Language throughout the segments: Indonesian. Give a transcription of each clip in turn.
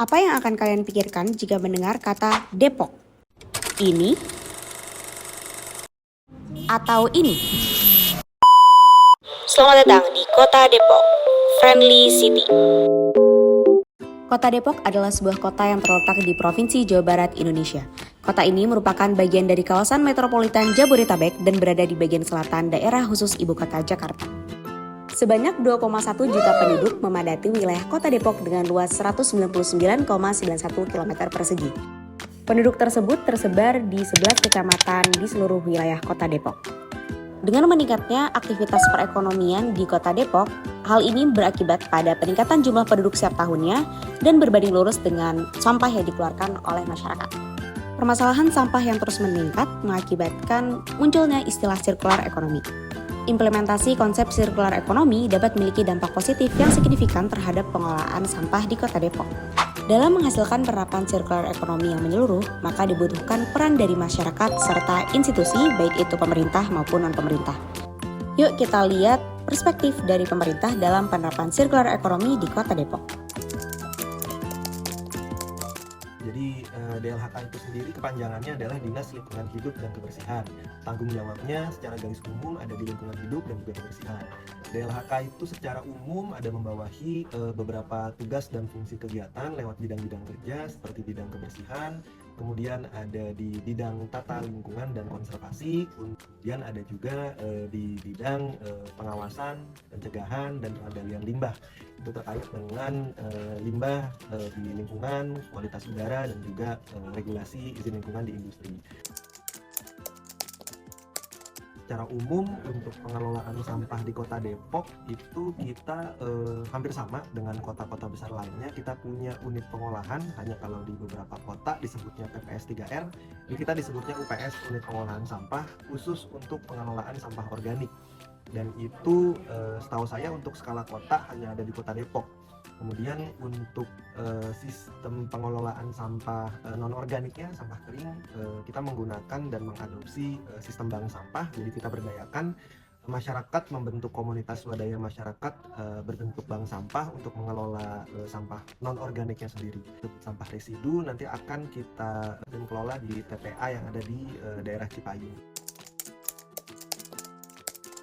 Apa yang akan kalian pikirkan jika mendengar kata Depok? Ini atau ini? Selamat datang di Kota Depok, Friendly City. Kota Depok adalah sebuah kota yang terletak di Provinsi Jawa Barat, Indonesia. Kota ini merupakan bagian dari kawasan metropolitan Jabodetabek dan berada di bagian selatan daerah khusus Ibu Kota Jakarta. Sebanyak 2,1 juta penduduk memadati wilayah Kota Depok dengan luas 199,91 km persegi. Penduduk tersebut tersebar di 11 kecamatan di seluruh wilayah Kota Depok. Dengan meningkatnya aktivitas perekonomian di Kota Depok, hal ini berakibat pada peningkatan jumlah penduduk setiap tahunnya dan berbanding lurus dengan sampah yang dikeluarkan oleh masyarakat. Permasalahan sampah yang terus meningkat mengakibatkan munculnya istilah sirkular ekonomi. Implementasi konsep sirkular ekonomi dapat memiliki dampak positif yang signifikan terhadap pengelolaan sampah di Kota Depok. Dalam menghasilkan penerapan sirkular ekonomi yang menyeluruh, maka dibutuhkan peran dari masyarakat serta institusi, baik itu pemerintah maupun non-pemerintah. Yuk kita lihat perspektif dari pemerintah dalam penerapan sirkular ekonomi di Kota Depok. Jadi DLHK itu sendiri kepanjangannya adalah Dinas Lingkungan Hidup dan Kebersihan. Tanggung jawabnya secara garis umum ada di lingkungan hidup dan juga kebersihan. DLHK itu secara umum ada membawahi beberapa tugas dan fungsi kegiatan lewat bidang-bidang kerja seperti bidang kebersihan, kemudian ada di bidang tata lingkungan dan konservasi, kemudian ada juga di bidang pengawasan, pencegahan, dan pengendalian limbah. Itu terkait dengan limbah di lingkungan, kualitas udara, dan juga regulasi izin lingkungan di industri. Secara umum untuk pengelolaan sampah di Kota Depok itu kita hampir sama dengan kota-kota besar lainnya. Kita punya unit pengolahan, hanya kalau di beberapa kota disebutnya TPS 3R, ini kita disebutnya UPS, unit pengolahan sampah khusus untuk pengelolaan sampah organik. Dan itu setahu saya untuk skala kota hanya ada di Kota Depok. Kemudian untuk sistem pengelolaan sampah non-organiknya, sampah kering, kita menggunakan dan mengadopsi sistem bank sampah. Jadi kita berdayakan masyarakat membentuk komunitas swadaya masyarakat berbentuk bank sampah untuk mengelola sampah non-organiknya sendiri. Sampah residu nanti akan kita kelola di TPA yang ada di daerah Cipayung.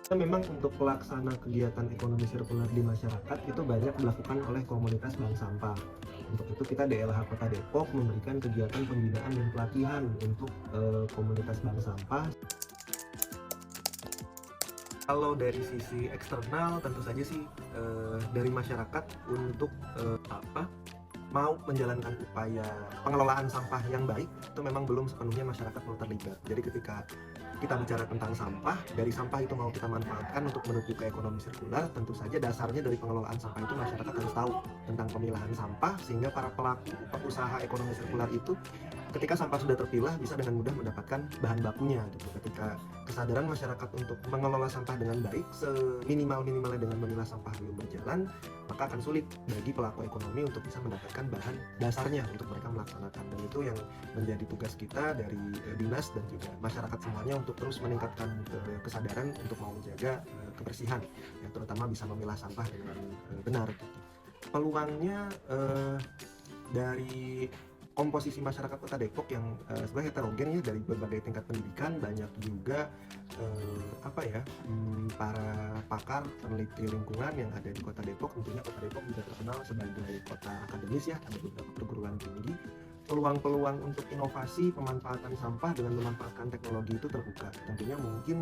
Memang untuk pelaksana kegiatan ekonomi sirkular di masyarakat itu banyak dilakukan oleh komunitas bank sampah. Untuk itu kita DLH Kota Depok memberikan kegiatan pembinaan dan pelatihan untuk komunitas bank sampah. Kalau dari sisi eksternal tentu saja sih dari masyarakat untuk mau menjalankan upaya pengelolaan sampah yang baik itu memang belum sepenuhnya masyarakat mau terlibat. Jadi ketika kita bicara tentang sampah, dari sampah itu mau kita manfaatkan untuk menuju ke ekonomi sirkular, tentu saja dasarnya dari pengelolaan sampah itu masyarakat harus tahu tentang pemilahan sampah, sehingga para pelaku usaha ekonomi sirkular itu ketika sampah sudah terpilah bisa dengan mudah mendapatkan bahan bakunya gitu. Ketika kesadaran masyarakat untuk mengelola sampah dengan baik, seminimal-minimalnya dengan memilah sampah belum berjalan, maka akan sulit bagi pelaku ekonomi untuk bisa mendapatkan bahan dasarnya untuk mereka melaksanakan. Dan itu yang menjadi tugas kita dari dinas dan juga masyarakat semuanya untuk terus meningkatkan kesadaran untuk mau menjaga kebersihan, yang terutama bisa memilah sampah dengan benar. Peluangnya dari komposisi masyarakat Kota Depok yang sebenarnya heterogen ya, dari berbagai tingkat pendidikan, banyak juga para pakar peneliti lingkungan yang ada di Kota Depok. Tentunya Kota Depok juga terkenal sebagai kota akademis ya, ada beberapa perguruan tinggi. Peluang-peluang untuk inovasi pemanfaatan sampah dengan memanfaatkan teknologi itu terbuka. Tentunya mungkin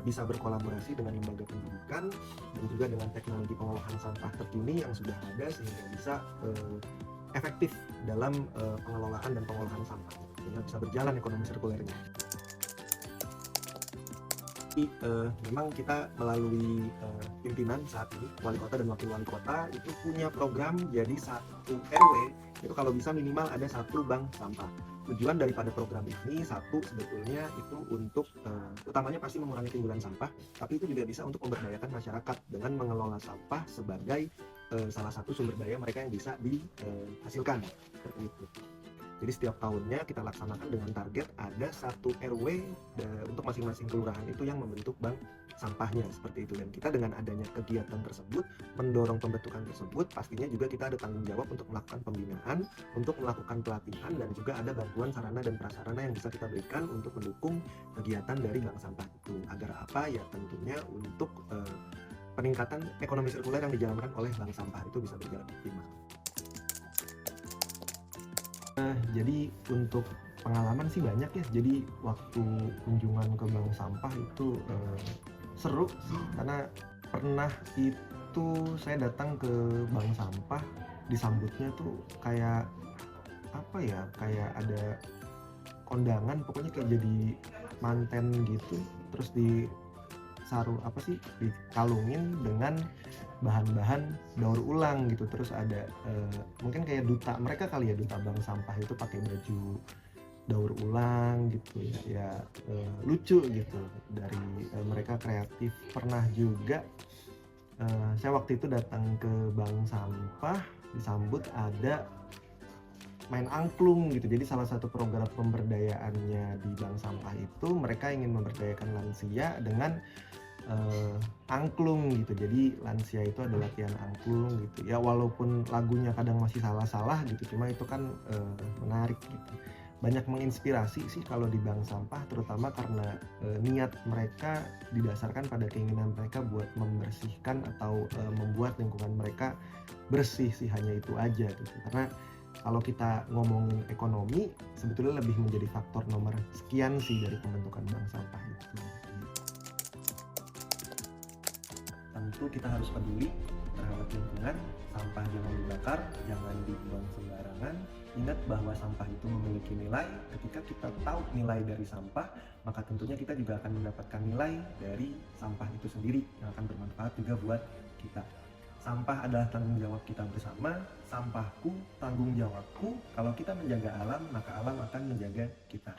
bisa berkolaborasi dengan lembaga pendidikan dan juga dengan teknologi pengolahan sampah terkini yang sudah ada, sehingga bisa efektif dalam pengelolaan dan pengolahan sampah, sehingga bisa berjalan ekonomi sirkulernya. Memang kita melalui pimpinan saat ini, wali kota dan wakil wali kota itu punya program, jadi satu RW itu kalau bisa minimal ada satu bank sampah. Tujuan daripada program ini satu sebetulnya itu untuk utamanya pasti mengurangi timbulan sampah, tapi itu juga bisa untuk memberdayakan masyarakat dengan mengelola sampah sebagai salah satu sumber daya mereka yang bisa dihasilkan seperti itu. Jadi setiap tahunnya kita laksanakan dengan target ada 1 RW untuk masing-masing kelurahan itu yang membentuk bank sampahnya seperti itu. Dan kita dengan adanya kegiatan tersebut, mendorong pembentukan tersebut, pastinya juga kita ada tanggung jawab untuk melakukan pembinaan, untuk melakukan pelatihan, dan juga ada bantuan sarana dan prasarana yang bisa kita berikan untuk mendukung kegiatan dari bank sampah itu. Agar apa? Ya tentunya untuk peningkatan ekonomi sirkuler yang dijalankan oleh bank sampah itu bisa berjalan optimal. Jadi untuk pengalaman sih banyak ya. Jadi waktu kunjungan ke bank sampah itu seru sih, karena pernah itu saya datang ke bank sampah, disambutnya tuh kayak apa ya, kayak ada kondangan, pokoknya kayak jadi manten gitu, terus dikalungin dengan bahan-bahan daur ulang gitu. Terus ada mungkin kayak duta mereka kali ya, duta bank sampah itu pakai baju daur ulang gitu ya, lucu gitu dari mereka, kreatif. Pernah juga saya waktu itu datang ke bank sampah, disambut ada main angklung gitu. Jadi salah satu program pemberdayaannya di bank sampah itu mereka ingin memberdayakan lansia dengan angklung gitu. Jadi lansia itu ada latihan angklung gitu ya, walaupun lagunya kadang masih salah-salah gitu, cuma itu kan menarik gitu. Banyak menginspirasi sih kalau di bank sampah, terutama karena niat mereka didasarkan pada keinginan mereka buat membersihkan atau membuat lingkungan mereka bersih sih, hanya itu aja gitu. Karena kalau kita ngomongin ekonomi, sebetulnya lebih menjadi faktor nomor sekian sih dari pembentukan bank sampah itu. Tentu kita harus peduli terhadap lingkungan, sampah jangan dibakar, jangan dibuang sembarangan. Ingat bahwa sampah itu memiliki nilai. Ketika kita tahu nilai dari sampah, maka tentunya kita juga akan mendapatkan nilai dari sampah itu sendiri yang akan bermanfaat juga buat kita. Sampah adalah tanggung jawab kita bersama. Sampahku, tanggung jawabku. Kalau kita menjaga alam, maka alam akan menjaga kita.